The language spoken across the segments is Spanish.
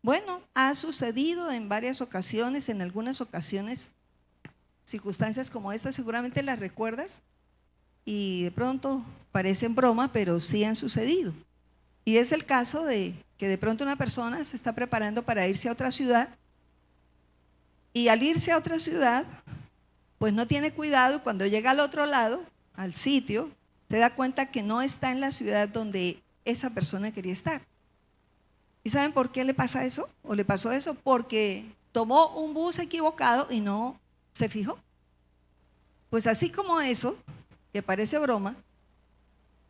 Bueno, ha sucedido en varias ocasiones, en algunas ocasiones, circunstancias como esta, seguramente las recuerdas y de pronto parecen broma, pero sí han sucedido. Y es el caso de que de pronto una persona se está preparando para irse a otra ciudad y al irse a otra ciudad, pues no tiene cuidado y cuando llega al otro lado, al sitio, se da cuenta que no está en la ciudad donde esa persona quería estar. ¿Y saben por qué le pasa eso? ¿O le pasó eso? Porque tomó un bus equivocado y no se fijó. Pues así como eso, que parece broma,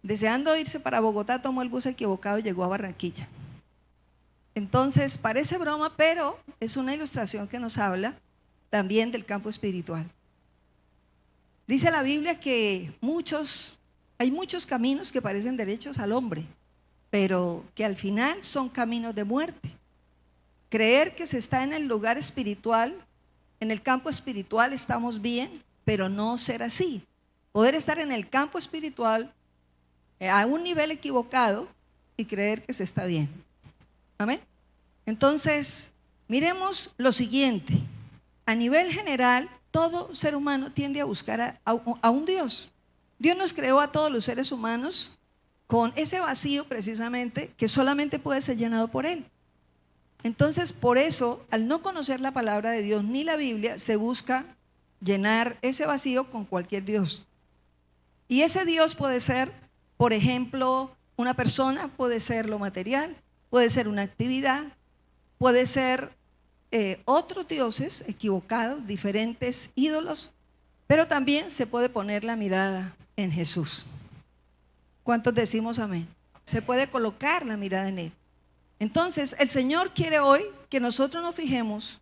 deseando irse para Bogotá, tomó el bus equivocado y llegó a Barranquilla. Entonces, parece broma, pero es una ilustración que nos habla también del campo espiritual. Dice la Biblia que hay muchos caminos que parecen derechos al hombre, pero que al final son caminos de muerte. Creer que se está en el lugar espiritual, en el campo espiritual estamos bien, pero no ser así. Poder estar en el campo espiritual a un nivel equivocado y creer que se está bien. ¿Amén? Entonces, miremos lo siguiente. A nivel general, todo ser humano tiende a buscar a un Dios. Dios nos creó a todos los seres humanos con ese vacío precisamente que solamente puede ser llenado por Él. Entonces, por eso, al no conocer la palabra de Dios ni la Biblia, se busca llenar ese vacío con cualquier Dios. Y ese Dios puede ser, por ejemplo, una persona, puede ser lo material, puede ser una actividad, puede ser otros dioses equivocados, diferentes ídolos, pero también se puede poner la mirada en Jesús. ¿Cuántos decimos amén? Se puede colocar la mirada en Él. Entonces, el Señor quiere hoy que nosotros nos fijemos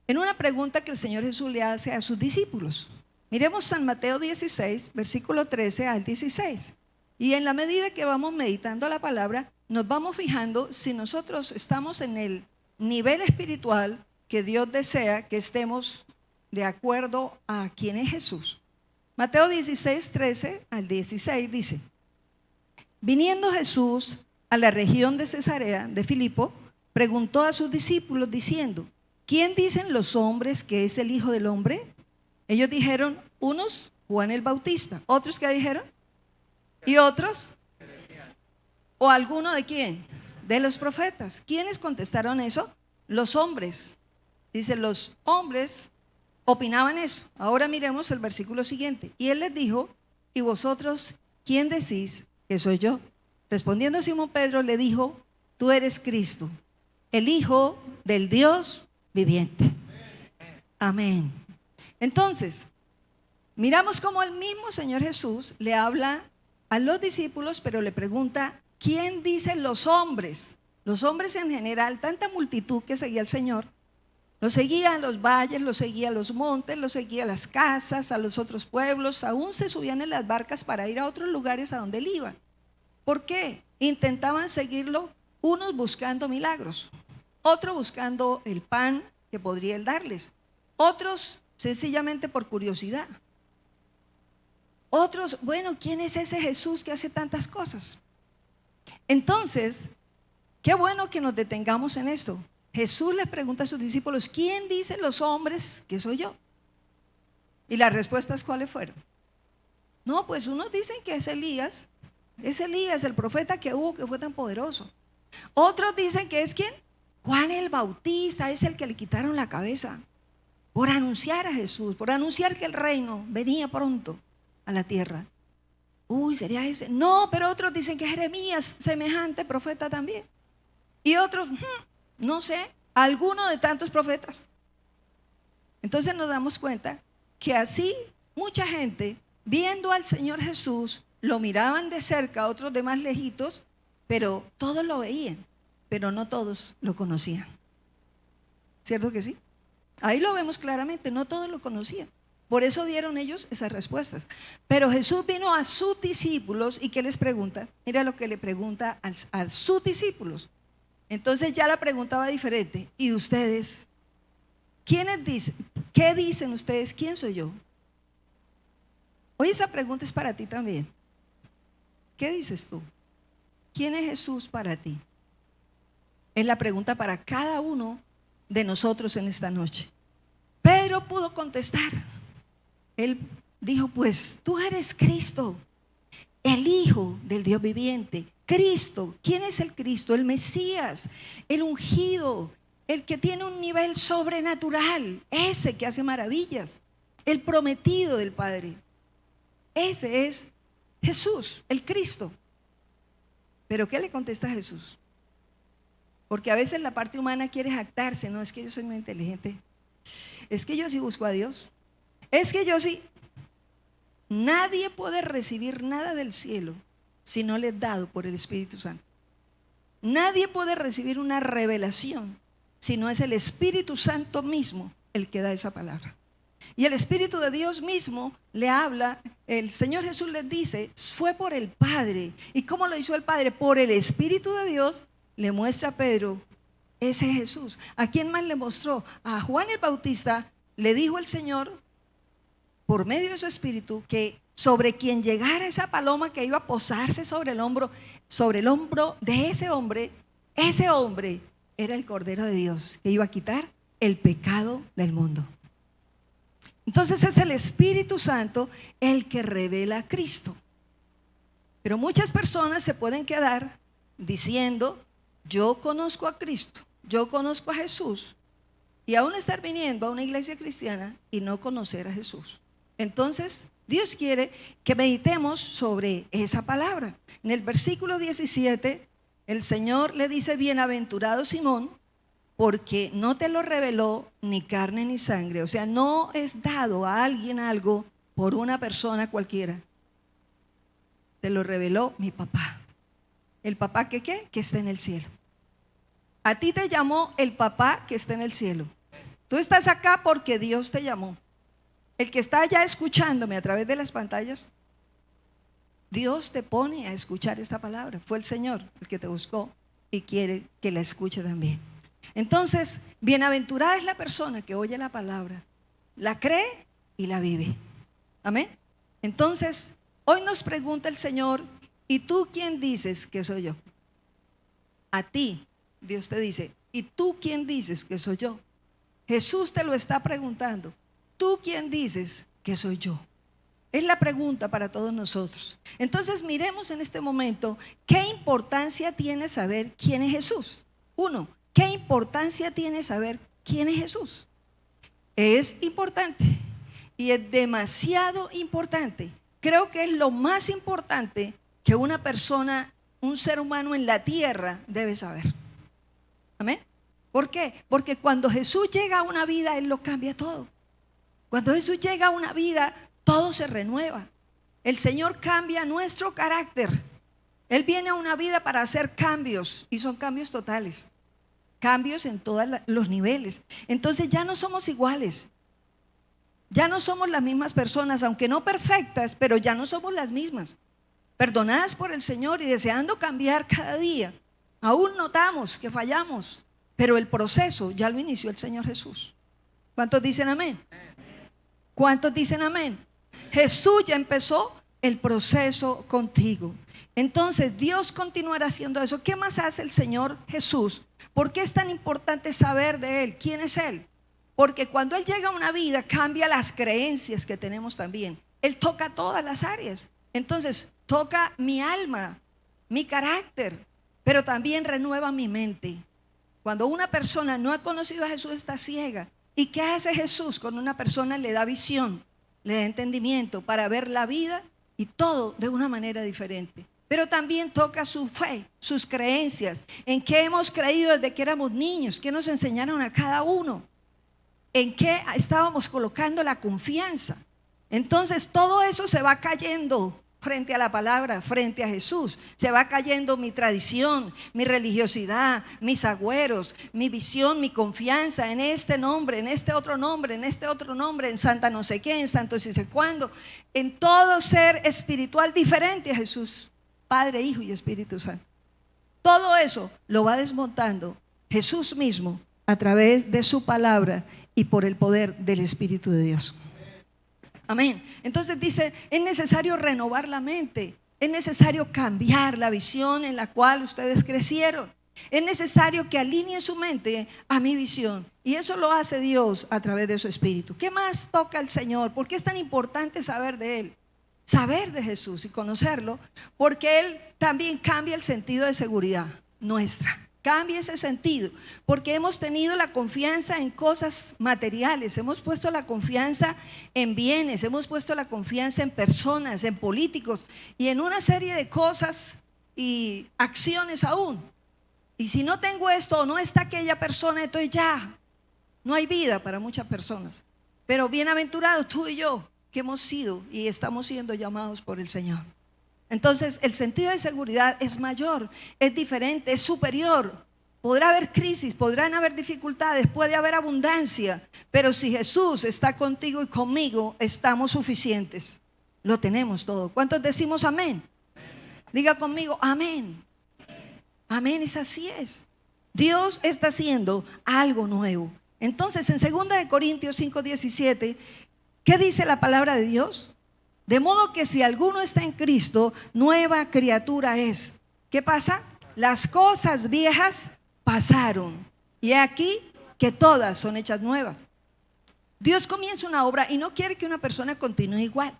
en una pregunta que el Señor Jesús le hace a sus discípulos. Miremos San Mateo 16, versículo 13 al 16. Y en la medida que vamos meditando la palabra, nos vamos fijando si nosotros estamos en el nivel espiritual que Dios desea que estemos de acuerdo a quién es Jesús. Mateo 16, 13 al 16 dice: Viniendo Jesús a la región de Cesarea de Filipo, preguntó a sus discípulos diciendo: ¿Quién dicen los hombres que es el Hijo del Hombre? Ellos dijeron, unos Juan el Bautista, otros ¿qué dijeron? Y otros, ¿o alguno de quién? De los profetas. ¿Quiénes contestaron eso? Los hombres. Dice, los hombres opinaban eso. Ahora miremos el versículo siguiente. Y él les dijo: ¿y vosotros quién decís que soy yo? Respondiendo Simón Pedro le dijo: tú eres Cristo, el Hijo del Dios viviente. Amén. Entonces, miramos cómo el mismo Señor Jesús le habla a los discípulos, pero le pregunta: ¿quién dicen los hombres? Los hombres en general, tanta multitud que seguía al Señor, lo seguía a los valles, lo seguía a los montes, lo seguía a las casas, a los otros pueblos, aún se subían en las barcas para ir a otros lugares a donde él iba. ¿Por qué? Intentaban seguirlo, unos buscando milagros, otros buscando el pan que podría él darles, otros sencillamente por curiosidad. Otros, bueno, ¿quién es ese Jesús que hace tantas cosas? Entonces, qué bueno que nos detengamos en esto. Jesús les pregunta a sus discípulos: ¿quién dicen los hombres que soy yo? Y las respuestas, ¿cuáles fueron? No, pues unos dicen que es Elías, el profeta que hubo, que fue tan poderoso. Otros dicen que es ¿quién? Juan el Bautista, es el que le quitaron la cabeza por anunciar a Jesús, por anunciar que el reino venía pronto a la tierra. Uy, ¿sería ese? No, pero otros dicen que Jeremías, semejante profeta también. Y otros, no sé, alguno de tantos profetas. Entonces nos damos cuenta que así mucha gente, viendo al Señor Jesús, lo miraban de cerca, otros de más lejitos, pero todos lo veían, pero no todos lo conocían. ¿Cierto que sí? Ahí lo vemos claramente, no todos lo conocían. Por eso dieron ellos esas respuestas. Pero Jesús vino a sus discípulos y ¿qué les pregunta? Mira lo que le pregunta a sus discípulos. Entonces ya la pregunta va diferente. ¿Y ustedes? ¿Quiénes dicen? ¿Qué dicen ustedes? ¿Quién soy yo? Hoy esa pregunta es para ti también. ¿Qué dices tú? ¿Quién es Jesús para ti? Es la pregunta para cada uno de nosotros en esta noche. Pedro pudo contestar. Él dijo, pues tú eres Cristo, el Hijo del Dios viviente. Cristo, ¿quién es el Cristo? El Mesías, el ungido, el que tiene un nivel sobrenatural, ese que hace maravillas, el prometido del Padre. Ese es Jesús, el Cristo. ¿Pero qué le contesta Jesús? Porque a veces la parte humana quiere jactarse, no, es que yo soy muy inteligente, es que yo sí busco a Dios, es que yo sí. Nadie puede recibir nada del cielo si no le es dado por el Espíritu Santo. Nadie puede recibir una revelación si no es el Espíritu Santo mismo el que da esa palabra. Y el Espíritu de Dios mismo le habla. El Señor Jesús les dice, fue por el Padre. ¿Y cómo lo hizo el Padre? Por el Espíritu de Dios le muestra a Pedro ese Jesús. ¿A quién más le mostró? A Juan el Bautista le dijo el Señor, por medio de su Espíritu, que sobre quien llegara esa paloma que iba a posarse sobre el hombro de ese hombre era el Cordero de Dios, que iba a quitar el pecado del mundo. Entonces es el Espíritu Santo el que revela a Cristo. Pero muchas personas se pueden quedar diciendo, yo conozco a Cristo, yo conozco a Jesús, y aún estar viniendo a una iglesia cristiana y no conocer a Jesús. Entonces Dios quiere que meditemos sobre esa palabra. En el versículo 17 el Señor le dice, bienaventurado Simón, porque no te lo reveló ni carne ni sangre. O sea, no es dado a alguien algo por una persona cualquiera. Te lo reveló mi papá. ¿El papá que qué? Que está en el cielo. A ti te llamó el papá que está en el cielo. Tú estás acá porque Dios te llamó. El que está allá escuchándome a través de las pantallas, Dios te pone a escuchar esta palabra. Fue el Señor el que te buscó y quiere que la escuche también. Entonces, bienaventurada es la persona que oye la palabra, la cree y la vive. Amén. Entonces, hoy nos pregunta el Señor, ¿y tú quién dices que soy yo? A ti, Dios te dice, ¿y tú quién dices que soy yo? Jesús te lo está preguntando. ¿Tú quién dices que soy yo? Es la pregunta para todos nosotros. Entonces miremos en este momento qué importancia tiene saber quién es Jesús. Uno, ¿qué importancia tiene saber quién es Jesús? Es importante y es demasiado importante. Creo que es lo más importante que una persona, un ser humano en la tierra debe saber. ¿Amén? ¿Por qué? Porque cuando Jesús llega a una vida, Él lo cambia todo. Cuando Jesús llega a una vida, todo se renueva. El Señor cambia nuestro carácter. Él viene a una vida para hacer cambios, y son cambios totales. Cambios en todos los niveles. Entonces ya no somos iguales. Ya no somos las mismas personas, aunque no perfectas, pero ya no somos las mismas. Perdonadas por el Señor y deseando cambiar cada día. Aún notamos que fallamos, pero el proceso ya lo inició el Señor Jesús. ¿Cuántos dicen amén? ¿Cuántos dicen amén? Jesús ya empezó el proceso contigo. Entonces Dios continuará haciendo eso. ¿Qué más hace el Señor Jesús? ¿Por qué es tan importante saber de Él? ¿Quién es Él? Porque cuando Él llega a una vida, cambia las creencias que tenemos también. Él toca todas las áreas. Entonces toca mi alma, mi carácter, pero también renueva mi mente. Cuando una persona no ha conocido a Jesús, está ciega. ¿Y qué hace Jesús con una persona? Le da visión, le da entendimiento para ver la vida y todo de una manera diferente. Pero también toca su fe, sus creencias, en qué hemos creído desde que éramos niños, qué nos enseñaron a cada uno, en qué estábamos colocando la confianza. Entonces todo eso se va cayendo frente a la palabra, frente a Jesús. Se va cayendo mi tradición, mi religiosidad, mis agüeros, mi visión, mi confianza en este nombre, en este otro nombre, en este otro nombre, en Santa no sé qué, en Santo sí sé cuándo, en todo ser espiritual diferente a Jesús, Padre, Hijo y Espíritu Santo. Todo eso lo va desmontando Jesús mismo a través de su palabra y por el poder del Espíritu de Dios. Amén. Entonces dice, es necesario renovar la mente, es necesario cambiar la visión en la cual ustedes crecieron. Es necesario que alinee su mente a mi visión. Y eso lo hace Dios a través de su Espíritu. ¿Qué más toca el Señor? ¿Por qué es tan importante saber de Él? Saber de Jesús y conocerlo, porque Él también cambia el sentido de seguridad nuestra. Cambia ese sentido, porque hemos tenido la confianza en cosas materiales, hemos puesto la confianza en bienes, hemos puesto la confianza en personas, en políticos y en una serie de cosas y acciones aún. Y si no tengo esto o no está aquella persona, entonces ya no hay vida para muchas personas. Pero bienaventurados tú y yo, que hemos sido y estamos siendo llamados por el Señor. Entonces el sentido de seguridad es mayor, es diferente, es superior. Podrá haber crisis, podrán haber dificultades, puede haber abundancia, pero si Jesús está contigo y conmigo, estamos suficientes. Lo tenemos todo. ¿Cuántos decimos amén? Diga conmigo, amén. Amén, es así es. Dios está haciendo algo nuevo. Entonces en 2 Corintios 5:17, ¿qué dice la palabra de Dios? De modo que si alguno está en Cristo, nueva criatura es. ¿Qué pasa? Las cosas viejas pasaron y aquí que todas son hechas nuevas. Dios comienza una obra y no quiere que una persona continúe igual.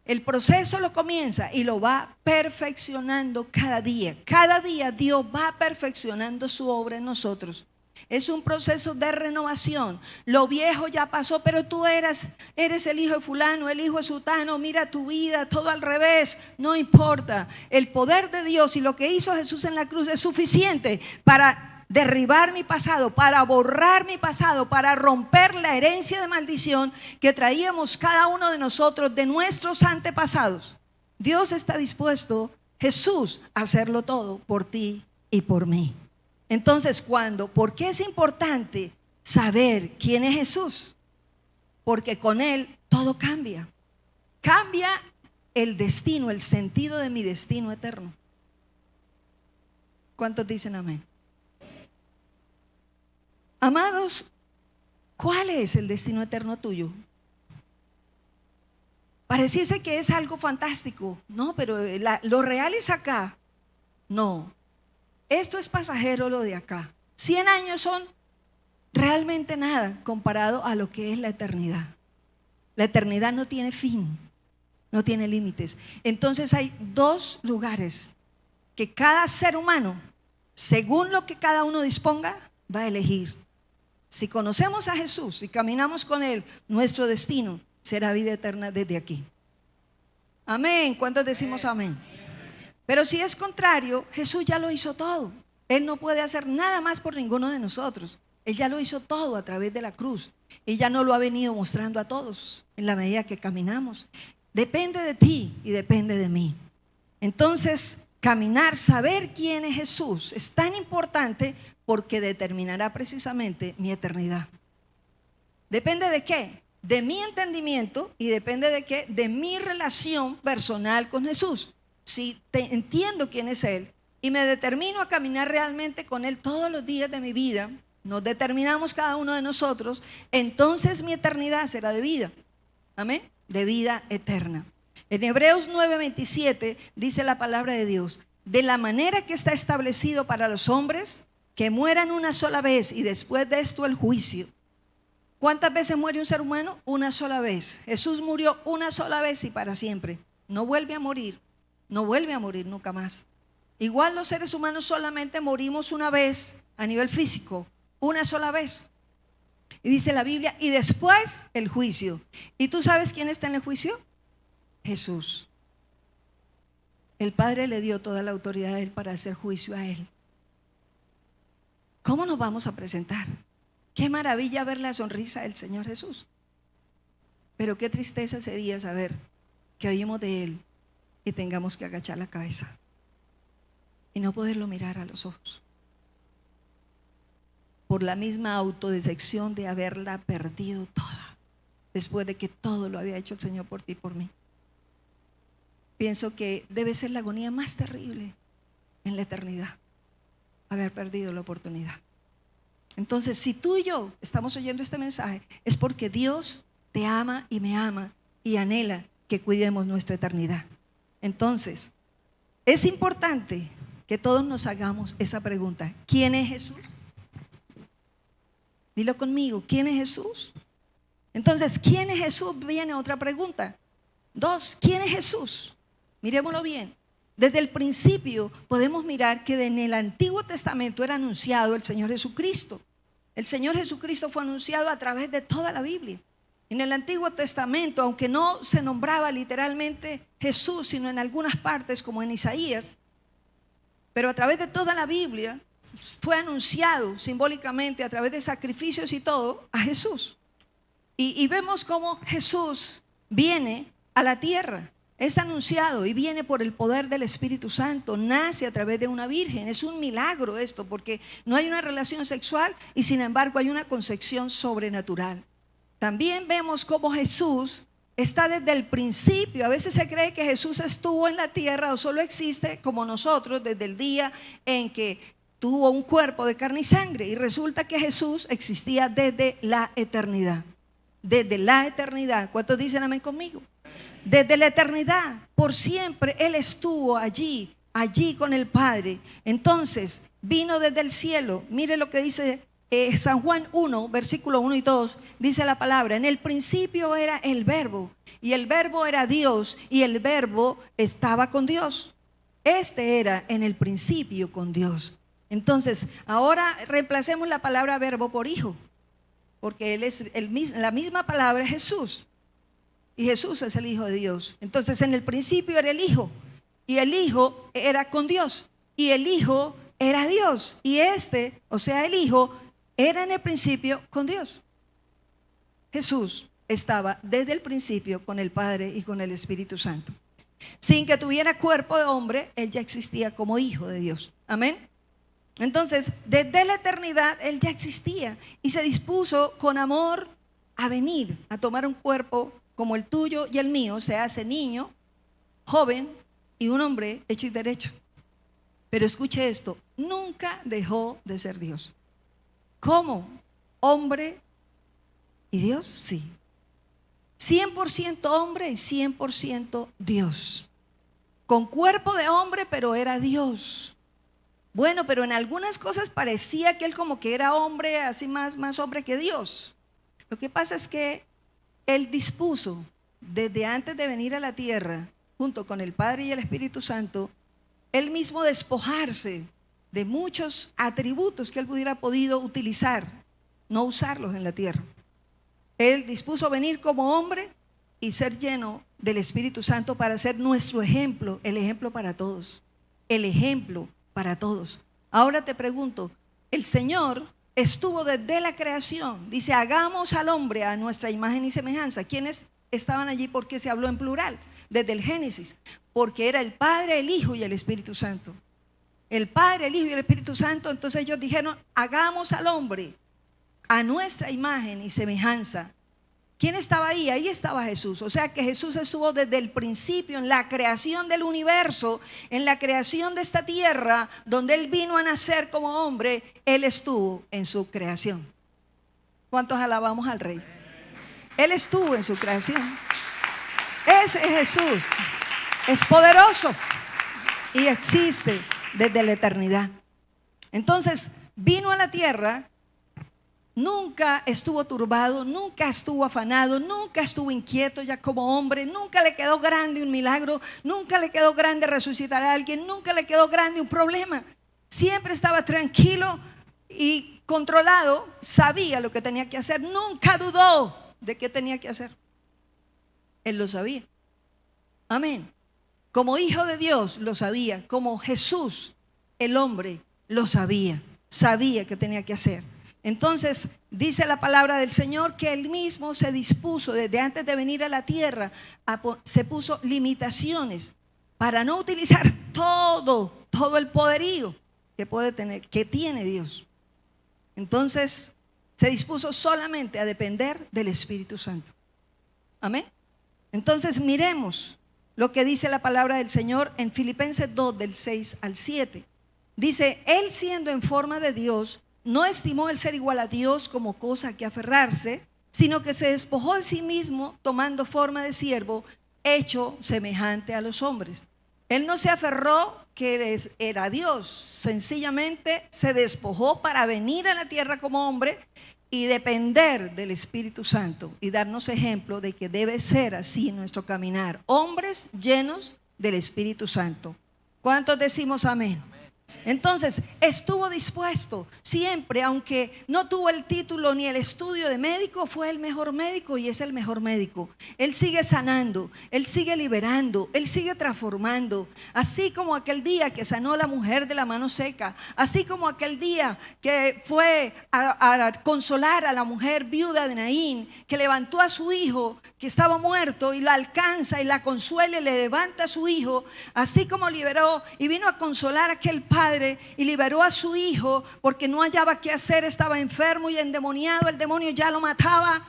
El proceso lo comienza y lo va perfeccionando cada día. Cada día Dios va perfeccionando su obra en nosotros. Es un proceso de renovación. Lo viejo ya pasó, pero tú eres el hijo de fulano, el hijo de sutano. Mira tu vida, todo al revés. No importa. El poder de Dios y lo que hizo Jesús en la cruz es suficiente para derribar mi pasado, para borrar mi pasado, para romper la herencia de maldición que traíamos cada uno de nosotros de nuestros antepasados. Dios está dispuesto, Jesús, a hacerlo todo por ti y por mí. Entonces, ¿por qué es importante saber quién es Jesús? Porque con Él todo cambia. Cambia el destino, el sentido de mi destino eterno. ¿Cuántos dicen amén? Amados, ¿cuál es el destino eterno tuyo? Pareciese que es algo fantástico. No, pero lo real es acá. No. Esto es pasajero, lo de acá. 100 años son realmente nada comparado a lo que es la eternidad. La eternidad no tiene fin, no tiene límites. Entonces hay dos lugares que cada ser humano, según lo que cada uno disponga, va a elegir. Si conocemos a Jesús y caminamos con Él, nuestro destino será vida eterna desde aquí. Amén. ¿Cuántos decimos amén? Pero si es contrario, Jesús ya lo hizo todo. Él no puede hacer nada más por ninguno de nosotros. Él ya lo hizo todo a través de la cruz. Y ya nos lo ha venido mostrando a todos en la medida que caminamos. Depende de ti y depende de mí. Entonces, caminar, saber quién es Jesús es tan importante porque determinará precisamente mi eternidad. ¿Depende de qué? De mi entendimiento y depende de qué? De mi relación personal con Jesús. Si entiendo quién es Él y me determino a caminar realmente con Él todos los días de mi vida, nos determinamos cada uno de nosotros, entonces mi eternidad será de vida. Amén, de vida eterna. En Hebreos 9:27 dice la palabra de Dios: de la manera que está establecido para los hombres, que mueran una sola vez y después de esto el juicio. ¿Cuántas veces muere un ser humano? Una sola vez. Jesús murió una sola vez y para siempre. No vuelve a morir. No vuelve a morir nunca más. Igual los seres humanos solamente morimos una vez a nivel físico, una sola vez. Y dice la Biblia, y después el juicio. ¿Y tú sabes quién está en el juicio? Jesús. El Padre le dio toda la autoridad a Él para hacer juicio a Él. ¿Cómo nos vamos a presentar? Qué maravilla ver la sonrisa del Señor Jesús. Pero qué tristeza sería saber que oímos de Él y tengamos que agachar la cabeza y no poderlo mirar a los ojos por la misma autodesección de haberla perdido toda después de que todo lo había hecho el Señor por ti y por mí. Pienso que debe ser la agonía más terrible en la eternidad, haber perdido la oportunidad. Entonces, si tú y yo estamos oyendo este mensaje, es porque Dios te ama y me ama y anhela que cuidemos nuestra eternidad. Entonces, es importante que todos nos hagamos esa pregunta. ¿Quién es Jesús? Dilo conmigo, ¿quién es Jesús? Entonces, ¿quién es Jesús? Viene otra pregunta. 2, ¿quién es Jesús? Miremoslo bien. Desde el principio podemos mirar que en el Antiguo Testamento era anunciado el Señor Jesucristo. El Señor Jesucristo fue anunciado a través de toda la Biblia. En el Antiguo Testamento, aunque no se nombraba literalmente Jesús, sino en algunas partes como en Isaías, pero a través de toda la Biblia fue anunciado simbólicamente a través de sacrificios y todo a Jesús. Y vemos cómo Jesús viene a la tierra. Es anunciado y viene por el poder del Espíritu Santo, nace a través de una virgen. Es un milagro esto, porque no hay una relación sexual y sin embargo hay una concepción sobrenatural. También vemos cómo Jesús está desde el principio. A veces se cree que Jesús estuvo en la tierra o solo existe como nosotros desde el día en que tuvo un cuerpo de carne y sangre, y resulta que Jesús existía desde la eternidad. Desde la eternidad. ¿Cuántos dicen amén conmigo? Desde la eternidad, por siempre Él estuvo allí con el Padre. Entonces vino desde el cielo. Mire lo que dice San Juan 1, versículo 1 y 2, dice la palabra: en el principio era el verbo, y el verbo era Dios, y el verbo estaba con Dios. Este era en el principio con Dios. Entonces ahora reemplacemos la palabra verbo por hijo, porque Él es la misma palabra Jesús. Y Jesús es el Hijo de Dios. Entonces en el principio era el Hijo, y el Hijo era con Dios, y el Hijo era Dios, y o sea el Hijo, era en el principio con Dios. Jesús estaba desde el principio con el Padre y con el Espíritu Santo. Sin que tuviera cuerpo de hombre, Él ya existía como Hijo de Dios. Amén. Entonces desde la eternidad Él ya existía y se dispuso con amor a venir, a tomar un cuerpo como el tuyo y el mío. Se hace niño, joven y un hombre hecho y derecho. Pero escuche esto, nunca dejó de ser Dios. ¿Cómo? ¿Hombre y Dios? Sí. 100% hombre y 100% Dios. Con cuerpo de hombre, pero era Dios. Bueno, pero en algunas cosas parecía que Él como que era hombre, así más hombre que Dios. Lo que pasa es que Él dispuso desde antes de venir a la tierra, junto con el Padre y el Espíritu Santo, Él mismo despojarse de muchos atributos que Él hubiera podido utilizar, no usarlos en la tierra. Él dispuso venir como hombre y ser lleno del Espíritu Santo para ser nuestro ejemplo, el ejemplo para todos, el ejemplo para todos. Ahora te pregunto, el Señor estuvo desde la creación, dice: hagamos al hombre a nuestra imagen y semejanza. ¿Quiénes estaban allí? Porque se habló en plural desde el Génesis, porque era el Padre, el Hijo y el Espíritu Santo. El Padre, el Hijo y el Espíritu Santo. Entonces ellos dijeron: hagamos al hombre a nuestra imagen y semejanza. ¿Quién estaba ahí? Ahí estaba Jesús. O sea que Jesús estuvo desde el principio en la creación del universo, en la creación de esta tierra, donde Él vino a nacer como hombre. Él estuvo en su creación. ¿Cuántos alabamos al Rey? Él estuvo en su creación. Ese es Jesús. Es poderoso y existe desde la eternidad. Entonces vino a la tierra. Nunca estuvo turbado, nunca estuvo afanado, nunca estuvo inquieto ya como hombre, nunca le quedó grande un milagro, nunca le quedó grande resucitar a alguien, nunca le quedó grande un problema. Siempre estaba tranquilo y controlado, sabía lo que tenía que hacer, nunca dudó de qué tenía que hacer. Él lo sabía. Amén. Como hijo de Dios lo sabía, como Jesús, el hombre, lo sabía que tenía que hacer. Entonces dice la palabra del Señor que Él mismo se dispuso desde antes de venir a la tierra, se puso limitaciones para no utilizar todo el poderío que puede tener, que tiene Dios. Entonces se dispuso solamente a depender del Espíritu Santo. Amén. Entonces miremos lo que dice la palabra del Señor en Filipenses 2 del 6 al 7. Dice: Él, siendo en forma de Dios, no estimó el ser igual a Dios como cosa que aferrarse, sino que se despojó de sí mismo, tomando forma de siervo, hecho semejante a los hombres. Él no se aferró que era Dios, sencillamente se despojó para venir a la tierra como hombre y depender del Espíritu Santo y darnos ejemplo de que debe ser así nuestro caminar, hombres llenos del Espíritu Santo. ¿Cuántos decimos amén? Entonces estuvo dispuesto siempre, aunque no tuvo el título ni el estudio de médico, fue el mejor médico y es el mejor médico. Él sigue sanando, Él sigue liberando, Él sigue transformando. Así como aquel día que sanó a la mujer de la mano seca, así como aquel día que fue a consolar a la mujer viuda de Naín, que levantó a su hijo que estaba muerto y la alcanza y la consuela y le levanta a su hijo, así como liberó y vino a consolar a aquel padre y liberó a su hijo porque no hallaba qué hacer, estaba enfermo y endemoniado, el demonio ya lo mataba.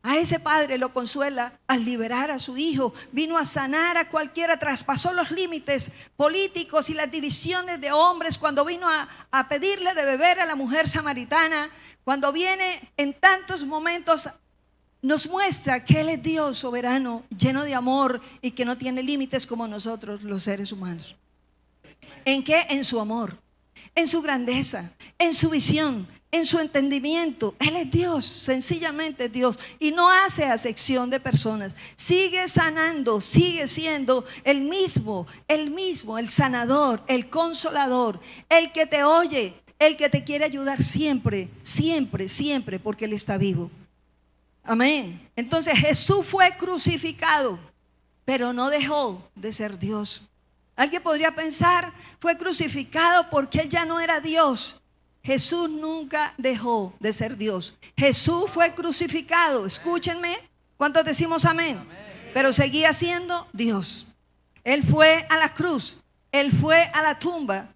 A ese padre lo consuela al liberar a su hijo. Vino a sanar a cualquiera, traspasó los límites políticos y las divisiones de hombres cuando vino a pedirle de beber a la mujer samaritana. Cuando viene en tantos momentos, nos muestra que Él es Dios soberano, lleno de amor y que no tiene límites como nosotros los seres humanos. ¿En qué? En su amor, en su grandeza, en su visión, en su entendimiento. Él es Dios, sencillamente Dios, y no hace acepción de personas. Sigue sanando, sigue siendo el mismo, el sanador, el consolador, el que te oye, el que te quiere ayudar siempre, siempre, siempre, porque Él está vivo. Amén. Entonces Jesús fue crucificado, pero no dejó de ser Dios. Alguien podría pensar, fue crucificado porque Él ya no era Dios. Jesús nunca dejó de ser Dios. Jesús fue crucificado, escúchenme, ¿cuántos decimos amén? Amén. Pero seguía siendo Dios. Él fue a la cruz, Él fue a la tumba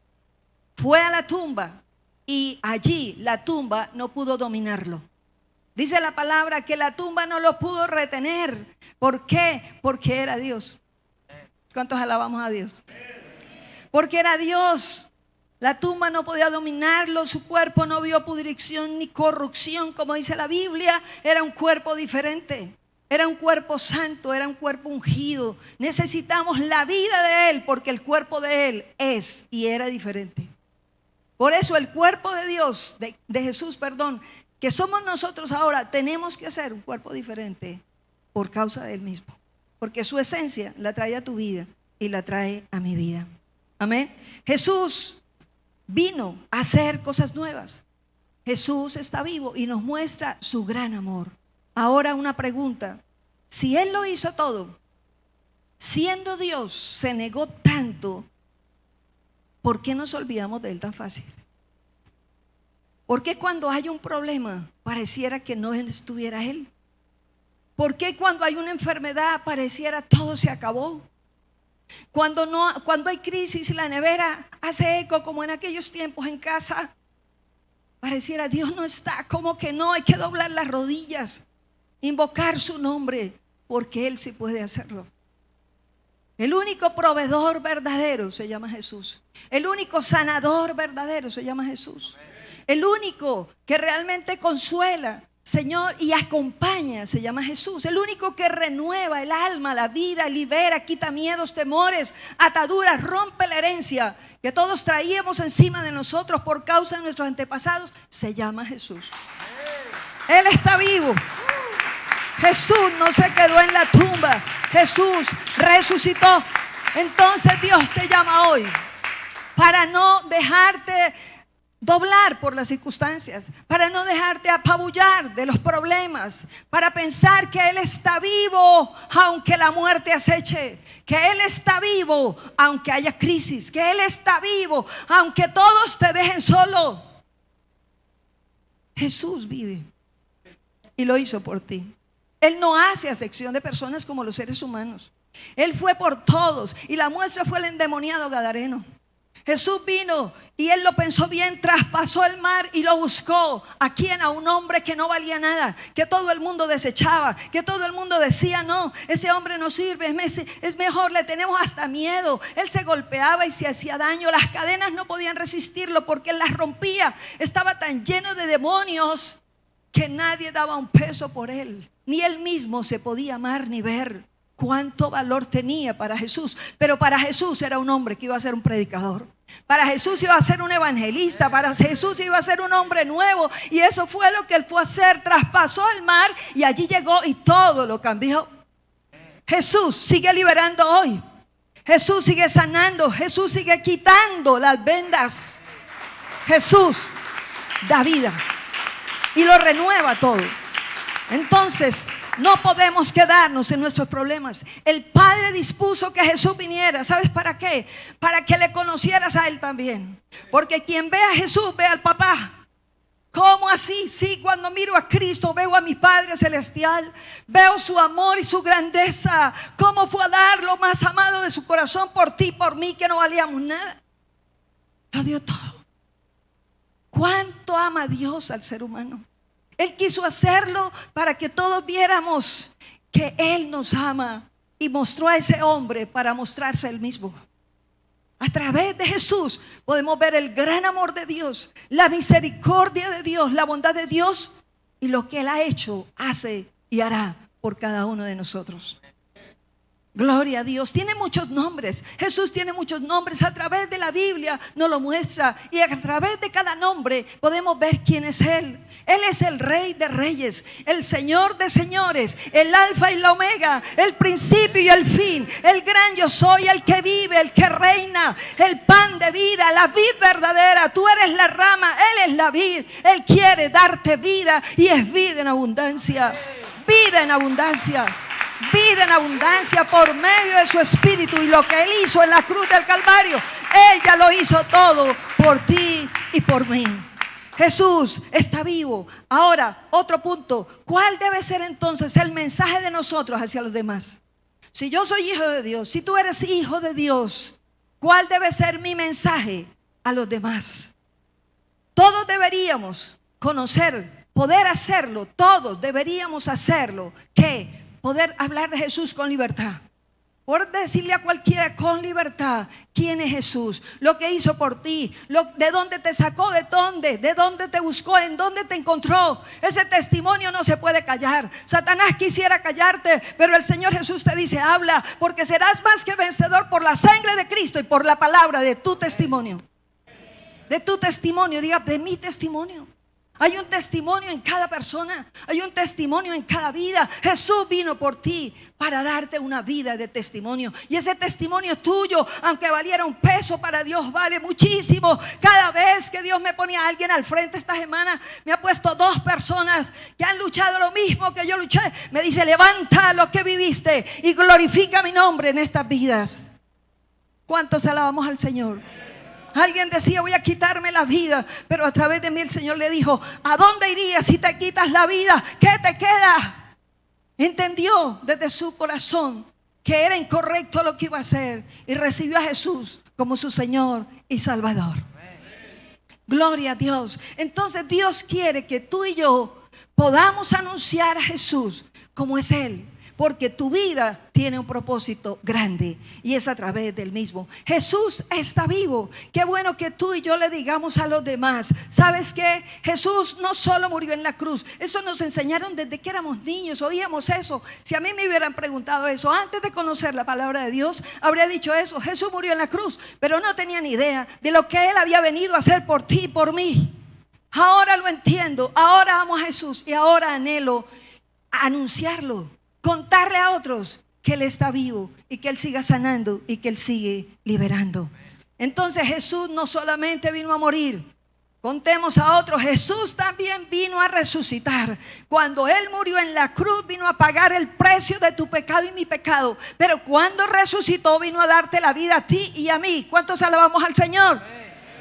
y allí la tumba no pudo dominarlo. Dice la palabra que la tumba no lo pudo retener. ¿Por qué? Porque era Dios. ¿Cuántos alabamos a Dios? Porque era Dios. La tumba no podía dominarlo, su cuerpo no vio pudrición ni corrupción, como dice la Biblia. Era un cuerpo diferente, era un cuerpo santo, era un cuerpo ungido. Necesitamos la vida de Él, porque el cuerpo de Él es y era diferente. Por eso el cuerpo de Dios, de Jesús, que somos nosotros ahora, tenemos que hacer un cuerpo diferente por causa de Él mismo. Porque su esencia la trae a tu vida y la trae a mi vida. Amén. Jesús vino a hacer cosas nuevas. Jesús está vivo y nos muestra su gran amor. Ahora una pregunta. Si Él lo hizo todo, siendo Dios, se negó tanto, ¿por qué nos olvidamos de Él tan fácil? ¿Por qué cuando hay un problema pareciera que no estuviera Él? ¿Por qué cuando hay una enfermedad pareciera todo se acabó? Cuando hay crisis y la nevera hace eco como en aquellos tiempos en casa, pareciera Dios no está, como que no, hay que doblar las rodillas, invocar su nombre, porque Él sí puede hacerlo. El único proveedor verdadero se llama Jesús. El único sanador verdadero se llama Jesús. El único que realmente consuela, Señor, y acompaña, se llama Jesús. El único que renueva el alma, la vida, libera, quita miedos, temores, ataduras, rompe la herencia que todos traíamos encima de nosotros por causa de nuestros antepasados, se llama Jesús. Él está vivo. Jesús no se quedó en la tumba, Jesús resucitó. Entonces Dios te llama hoy para no dejarte doblar por las circunstancias, para no dejarte apabullar de los problemas, para pensar que Él está vivo aunque la muerte aceche, que Él está vivo aunque haya crisis, que Él está vivo aunque todos te dejen solo. Jesús vive y lo hizo por ti. Él no hace acepción de personas como los seres humanos. Él fue por todos y la muestra fue el endemoniado gadareno. Jesús vino y Él lo pensó bien, traspasó el mar y lo buscó. ¿A quién? A un hombre que no valía nada, que todo el mundo desechaba, que todo el mundo decía, no, ese hombre no sirve, es mejor, le tenemos hasta miedo. Él se golpeaba y se hacía daño, las cadenas no podían resistirlo porque Él las rompía. Estaba tan lleno de demonios que nadie daba un peso por Él, ni Él mismo se podía amar ni ver. cuánto valor tenía para Jesús. Pero para Jesús era un hombre que iba a ser un predicador. Para Jesús iba a ser un evangelista. Para Jesús iba a ser un hombre nuevo. Y eso fue lo que él fue a hacer. Traspasó el mar y allí llegó y todo lo cambió. Jesús sigue liberando hoy. Jesús sigue sanando. Jesús sigue quitando las vendas. Jesús da vida y lo renueva todo. Entonces no podemos quedarnos en nuestros problemas. El Padre dispuso que Jesús viniera. ¿Sabes para qué? Para que le conocieras a Él también. Porque quien ve a Jesús ve al Papá. ¿Cómo así? Sí, cuando miro a Cristo veo a mi Padre Celestial. Veo su amor y su grandeza. Cómo fue a dar lo más amado de su corazón por ti y por mí, que no valíamos nada. Lo dio todo. ¿Cuánto ama Dios al ser humano? Él quiso hacerlo para que todos viéramos que Él nos ama, y mostró a ese hombre para mostrarse Él mismo. A través de Jesús podemos ver el gran amor de Dios, la misericordia de Dios, la bondad de Dios y lo que Él ha hecho, hace y hará por cada uno de nosotros. Gloria a Dios. Tiene muchos nombres. Jesús tiene muchos nombres. A través de la Biblia nos lo muestra. Y a través de cada nombre podemos ver quién es Él. Él es el Rey de Reyes, el Señor de Señores, el Alfa y la Omega, el principio y el fin, el gran yo soy, el que vive, el que reina, el pan de vida, la vid verdadera. Tú eres la rama, Él es la vid. Él quiere darte vida, y es vida en abundancia. Vida en abundancia. Vida en abundancia por medio de su Espíritu. Y lo que Él hizo en la cruz del Calvario, Él ya lo hizo todo por ti y por mí. Jesús está vivo. Ahora, otro punto. ¿Cuál debe ser entonces el mensaje de nosotros hacia los demás? Si yo soy hijo de Dios, si tú eres hijo de Dios, ¿cuál debe ser mi mensaje a los demás? Todos deberíamos conocer, poder hacerlo. Todos deberíamos hacerlo. ¿Qué? Poder hablar de Jesús con libertad. Poder decirle a cualquiera con libertad quién es Jesús, lo que hizo por ti, de dónde te sacó, de dónde te buscó, en dónde te encontró. Ese testimonio no se puede callar. Satanás quisiera callarte, pero el Señor Jesús te dice: habla, porque serás más que vencedor por la sangre de Cristo y por la palabra de tu testimonio. De tu testimonio, diga, de mi testimonio. Hay un testimonio en cada persona, hay un testimonio en cada vida. Jesús vino por ti para darte una vida de testimonio. Y ese testimonio tuyo, aunque valiera un peso, para Dios vale muchísimo. Cada vez que Dios me pone a alguien al frente, esta semana me ha puesto 2 personas que han luchado lo mismo que yo luché. Me dice: levanta lo que viviste y glorifica mi nombre en estas vidas. ¿Cuántos alabamos al Señor? Alguien decía: voy a quitarme la vida, pero a través de mí el Señor le dijo: ¿a dónde irías si te quitas la vida? ¿Qué te queda? Entendió desde su corazón que era incorrecto lo que iba a hacer, y recibió a Jesús como su Señor y Salvador. Gloria a Dios. Entonces Dios quiere que tú y yo podamos anunciar a Jesús como es Él, porque tu vida tiene un propósito grande, y es a través del mismo. Jesús está vivo. Qué bueno que tú y yo le digamos a los demás: ¿sabes qué? Jesús no solo murió en la cruz. Eso nos enseñaron desde que éramos niños, oíamos eso. Si a mí me hubieran preguntado eso antes de conocer la palabra de Dios, habría dicho eso: Jesús murió en la cruz, pero no tenía ni idea de lo que Él había venido a hacer por ti y por mí. Ahora lo entiendo, ahora amo a Jesús, y ahora anhelo anunciarlo, contarle a otros que Él está vivo, y que Él siga sanando, y que Él sigue liberando. Entonces Jesús no solamente vino a morir. Contemos a otros: Jesús también vino a resucitar. Cuando Él murió en la cruz, vino a pagar el precio de tu pecado y mi pecado. Pero cuando resucitó, vino a darte la vida a ti y a mí. ¿Cuántos alabamos al Señor?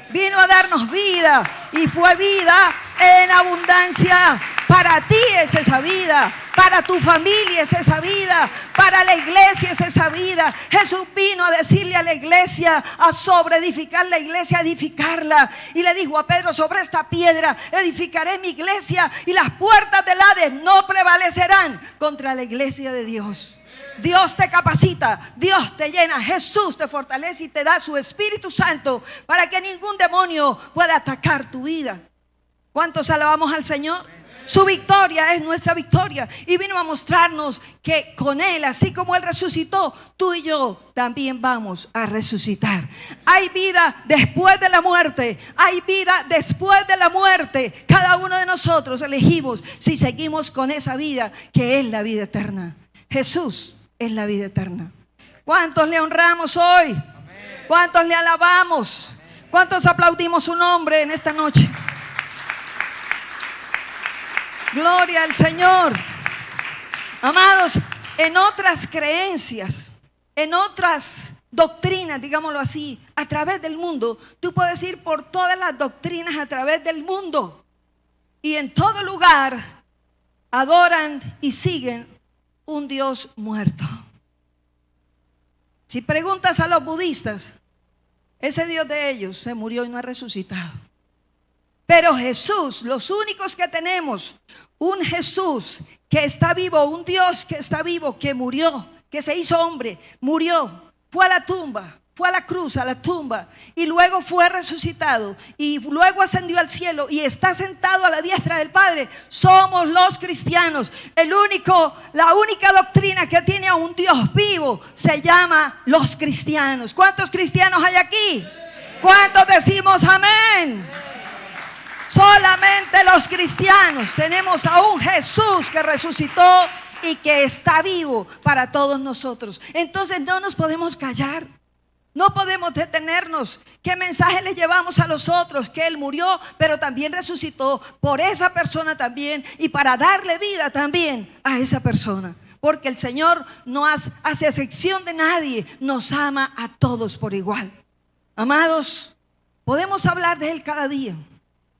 Vino a darnos vida, y fue vida en abundancia. Para ti es esa vida, para tu familia es esa vida, para la iglesia es esa vida. Jesús vino a decirle a la iglesia, a sobreedificar la iglesia, a edificarla. Y le dijo a Pedro: sobre esta piedra edificaré mi iglesia, y las puertas del Hades no prevalecerán contra la iglesia de Dios. Dios te capacita, Dios te llena, Jesús te fortalece y te da su Espíritu Santo para que ningún demonio pueda atacar tu vida. ¿Cuántos alabamos al Señor? Su victoria es nuestra victoria. Y vino a mostrarnos que con Él, así como Él resucitó, tú y yo también vamos a resucitar. Hay vida después de la muerte. Hay vida después de la muerte. Cada uno de nosotros elegimos si seguimos con esa vida que es la vida eterna. Jesús es la vida eterna. ¿Cuántos le honramos hoy? ¿Cuántos le alabamos? ¿Cuántos aplaudimos su nombre en esta noche? Gloria al Señor. Amados, en otras creencias, en otras doctrinas, digámoslo así, a través del mundo, tú puedes ir por todas las doctrinas a través del mundo, y en todo lugar adoran y siguen un Dios muerto. Si preguntas a los budistas, ese Dios de ellos se murió y no ha resucitado. Pero Jesús, los únicos que tenemos, un Jesús que está vivo, un Dios que está vivo, que murió, que se hizo hombre, murió, fue a la tumba, fue a la cruz, a la tumba, y luego fue resucitado, y luego ascendió al cielo y está sentado a la diestra del Padre. Somos los cristianos. La única doctrina que tiene a un Dios vivo se llama los cristianos. ¿Cuántos cristianos hay aquí? ¿Cuántos decimos amén? Solamente los cristianos tenemos a un Jesús que resucitó y que está vivo para todos nosotros. Entonces no nos podemos callar, no podemos detenernos. ¿Qué mensaje le llevamos a los otros? Que Él murió, pero también resucitó por esa persona también, y para darle vida también a esa persona. Porque el Señor no hace excepción de nadie, nos ama a todos por igual. Amados, podemos hablar de Él cada día,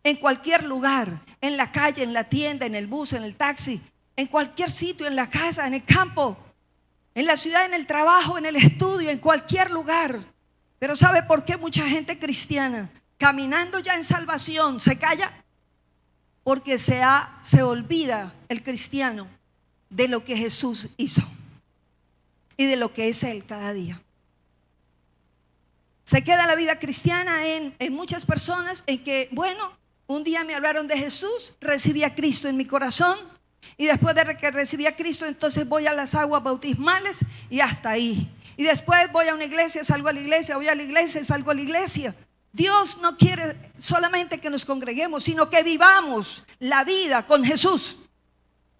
en cualquier lugar, en la calle, en la tienda, en el bus, en el taxi, en cualquier sitio, en la casa, en el campo, en la ciudad, en el trabajo, en el estudio, en cualquier lugar. Pero ¿sabe por qué mucha gente cristiana, caminando ya en salvación, se calla? Porque se olvida el cristiano de lo que Jesús hizo y de lo que es Él cada día. Se queda la vida cristiana en muchas personas en que, bueno, un día me hablaron de Jesús, recibí a Cristo en mi corazón, y después de que recibí a Cristo, entonces voy a las aguas bautismales y hasta ahí. Y después voy a una iglesia, salgo a la iglesia, voy a la iglesia, salgo a la iglesia. Dios no quiere solamente que nos congreguemos, sino que vivamos la vida con Jesús.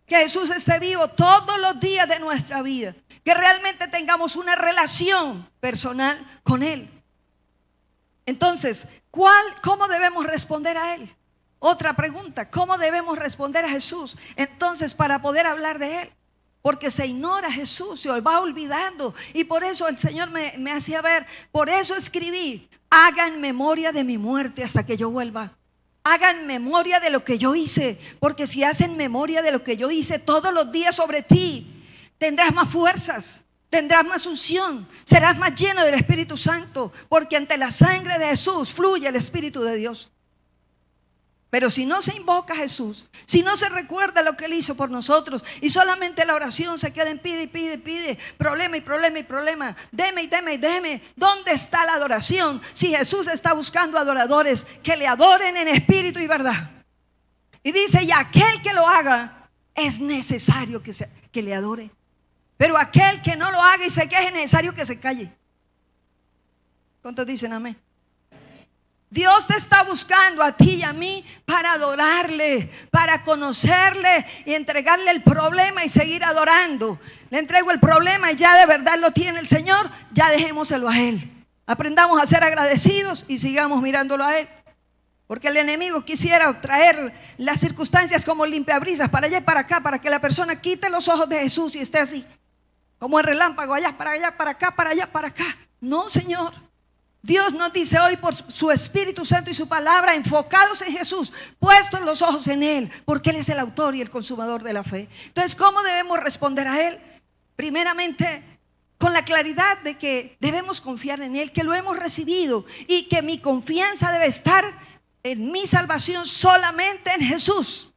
Que Jesús esté vivo todos los días de nuestra vida. Que realmente tengamos una relación personal con Él. Entonces, ¿cómo debemos responder a Él? Otra pregunta, ¿cómo debemos responder a Jesús? Entonces, para poder hablar de Él, porque se ignora a Jesús, se va olvidando. Y por eso el Señor me hacía ver, por eso escribí: hagan memoria de mi muerte hasta que yo vuelva. Hagan memoria de lo que yo hice, porque si hacen memoria de lo que yo hice todos los días sobre ti, tendrás más fuerzas, tendrás más unción, serás más lleno del Espíritu Santo, porque ante la sangre de Jesús fluye el Espíritu de Dios. Pero si no se invoca a Jesús, si no se recuerda lo que Él hizo por nosotros, y solamente la oración se queda en pide y pide y pide, problema y problema y problema, deme y deme y deme, ¿dónde está la adoración? Si Jesús está buscando adoradores que le adoren en espíritu y verdad. Y dice, y aquel que lo haga, es necesario que le adore. Pero aquel que no lo haga y se queje, es necesario que se calle. ¿Cuántos dicen amén? Dios te está buscando a ti y a mí para adorarle, para conocerle y entregarle el problema y seguir adorando. Le entrego el problema y ya de verdad lo tiene el Señor, ya dejémoselo a Él. Aprendamos a ser agradecidos y sigamos mirándolo a Él. Porque el enemigo quisiera traer las circunstancias como limpiabrisas para allá y para acá, para que la persona quite los ojos de Jesús y esté así, como el relámpago, allá, para acá, para allá, para acá. No, Señor. Dios nos dice hoy por su Espíritu Santo y su palabra, enfocados en Jesús, puestos los ojos en Él, porque Él es el autor y el consumador de la fe. Entonces, ¿cómo debemos responder a Él? Primeramente, con la claridad de que debemos confiar en Él, que lo hemos recibido y que mi confianza debe estar en mi salvación solamente en Jesús.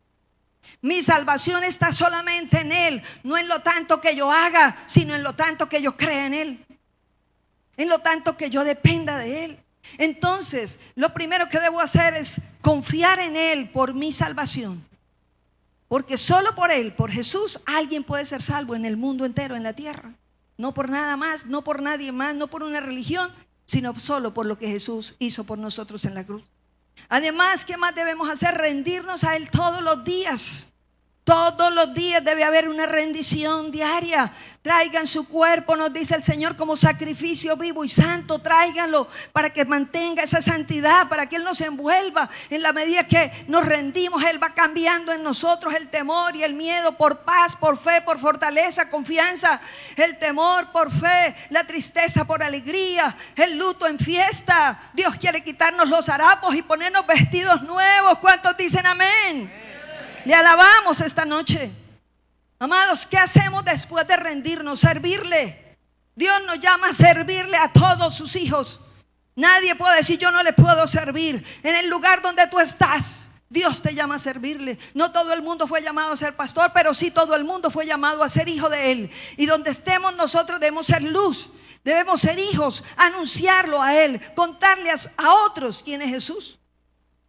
Mi salvación está solamente en Él, no en lo tanto que yo haga, sino en lo tanto que yo crea en Él, en lo tanto que yo dependa de Él. Entonces, lo primero que debo hacer es confiar en Él por mi salvación. Porque solo por Él, por Jesús, alguien puede ser salvo en el mundo entero, en la tierra. No por nada más, no por nadie más, no por una religión, sino solo por lo que Jesús hizo por nosotros en la cruz. Además, ¿qué más debemos hacer? Rendirnos a Él todos los días. Todos los días debe haber una rendición diaria. Traigan su cuerpo, nos dice el Señor, como sacrificio vivo y santo. Tráiganlo para que mantenga esa santidad, para que Él nos envuelva. En la medida que nos rendimos, Él va cambiando en nosotros el temor y el miedo por paz, por fe, por fortaleza, confianza. El temor por fe, la tristeza por alegría, el luto en fiesta. Dios quiere quitarnos los harapos y ponernos vestidos nuevos. ¿Cuántos dicen amén? Le alabamos esta noche. Amados, ¿qué hacemos después de rendirnos? Servirle. Dios nos llama a servirle a todos sus hijos. Nadie puede decir yo no le puedo servir. En el lugar donde tú estás, Dios te llama a servirle. No todo el mundo fue llamado a ser pastor, pero sí todo el mundo fue llamado a ser hijo de Él. Y donde estemos nosotros debemos ser luz. Debemos ser hijos, anunciarlo a Él, contarles a otros quién es Jesús.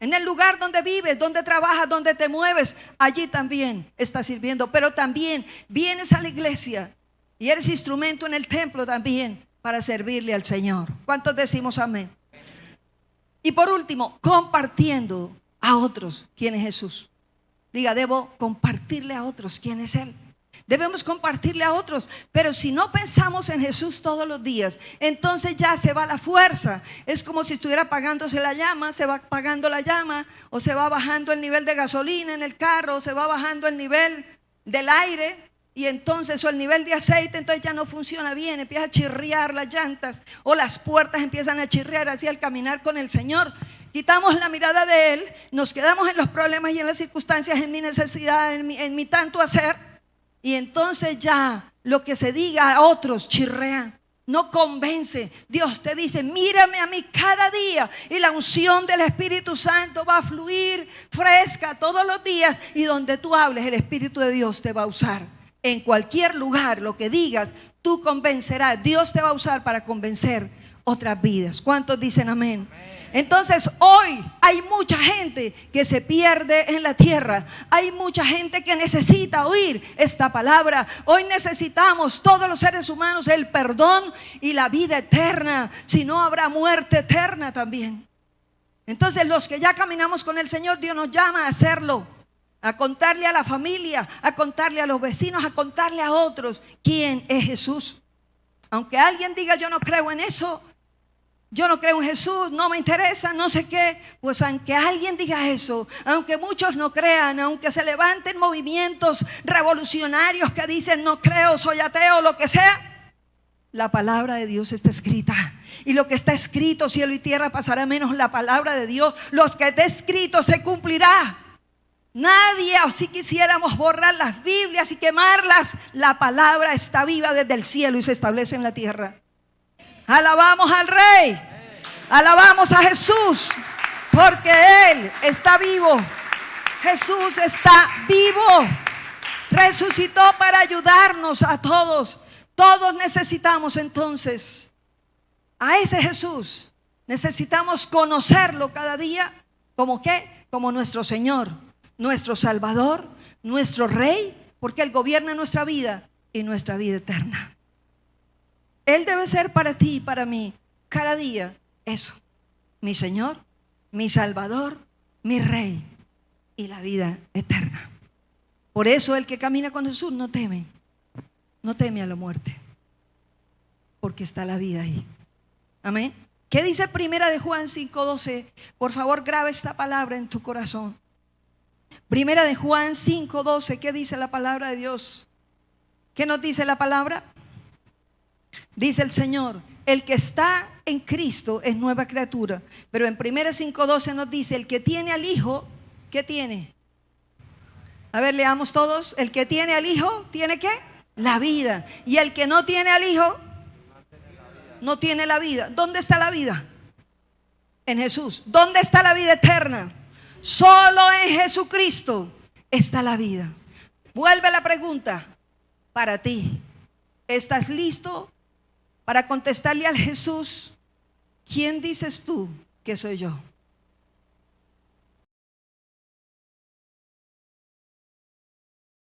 En el lugar donde vives, donde trabajas, donde te mueves, allí también estás sirviendo. Pero también vienes a la iglesia y eres instrumento en el templo también para servirle al Señor. ¿Cuántos decimos amén? Y por último, compartiendo a otros quién es Jesús. Diga, debo compartirle a otros quién es Él. Debemos compartirle a otros, pero si no pensamos en Jesús todos los días, entonces ya se va la fuerza. Es como si estuviera apagándose la llama, se va apagando la llama, o se va bajando el nivel de gasolina en el carro, o se va bajando el nivel del aire, y entonces, o el nivel de aceite, entonces ya no funciona bien, empieza a chirriar las llantas, o las puertas empiezan a chirriar así al caminar con el Señor. Quitamos la mirada de Él, nos quedamos en los problemas y en las circunstancias, en mi necesidad, en mi tanto hacer. Y entonces ya lo que se diga a otros chirrea, no convence. Dios te dice, mírame a mí cada día y la unción del Espíritu Santo va a fluir fresca todos los días. Y donde tú hables, el Espíritu de Dios te va a usar. En cualquier lugar, lo que digas, tú convencerás. Dios te va a usar para convencer otras vidas. ¿Cuántos dicen amén? Entonces hoy hay mucha gente que se pierde en la tierra. Hay mucha gente que necesita oír esta palabra. Hoy necesitamos todos los seres humanos el perdón y la vida eterna. Si no, habrá muerte eterna también. Entonces los que ya caminamos con el Señor, Dios nos llama a hacerlo, a contarle a la familia, a contarle a los vecinos, a contarle a otros quién es Jesús. Aunque alguien diga yo no creo en eso, yo no creo en Jesús, no me interesa, no sé qué. Pues aunque alguien diga eso, aunque muchos no crean, aunque se levanten movimientos revolucionarios que dicen no creo, soy ateo, lo que sea, la palabra de Dios está escrita. Y lo que está escrito, cielo y tierra pasará, menos la palabra de Dios. Lo que está escrito se cumplirá. Nadie, o si quisiéramos borrar las Biblias y quemarlas, la palabra está viva desde el cielo y se establece en la tierra. Alabamos al Rey, alabamos a Jesús, porque Él está vivo. Jesús está vivo, resucitó para ayudarnos a todos. Todos necesitamos entonces a ese Jesús. Necesitamos conocerlo cada día. ¿Cómo qué? Como nuestro Señor, nuestro Salvador, nuestro Rey, porque Él gobierna nuestra vida y nuestra vida eterna. Él debe ser para ti y para mí cada día eso: mi Señor, mi Salvador, mi Rey y la vida eterna. Por eso el que camina con Jesús no teme a la muerte, porque está la vida ahí. Amén. ¿Qué dice Primera de Juan 5:12? Por favor, graba esta palabra en tu corazón. Primera de Juan 5:12, ¿qué dice la palabra de Dios? ¿Qué nos dice la palabra? Dice el Señor, el que está en Cristo es nueva criatura. Pero en 1:5:12 nos dice, el que tiene al Hijo, ¿qué tiene? A ver, leamos todos. El que tiene al Hijo, ¿tiene qué? La vida. Y el que no tiene al Hijo, no tiene la vida. ¿Dónde está la vida? En Jesús. ¿Dónde está la vida eterna? Solo en Jesucristo está la vida. Vuelve la pregunta para ti. ¿Estás listo para contestarle al Jesús? ¿Quién dices tú que soy yo?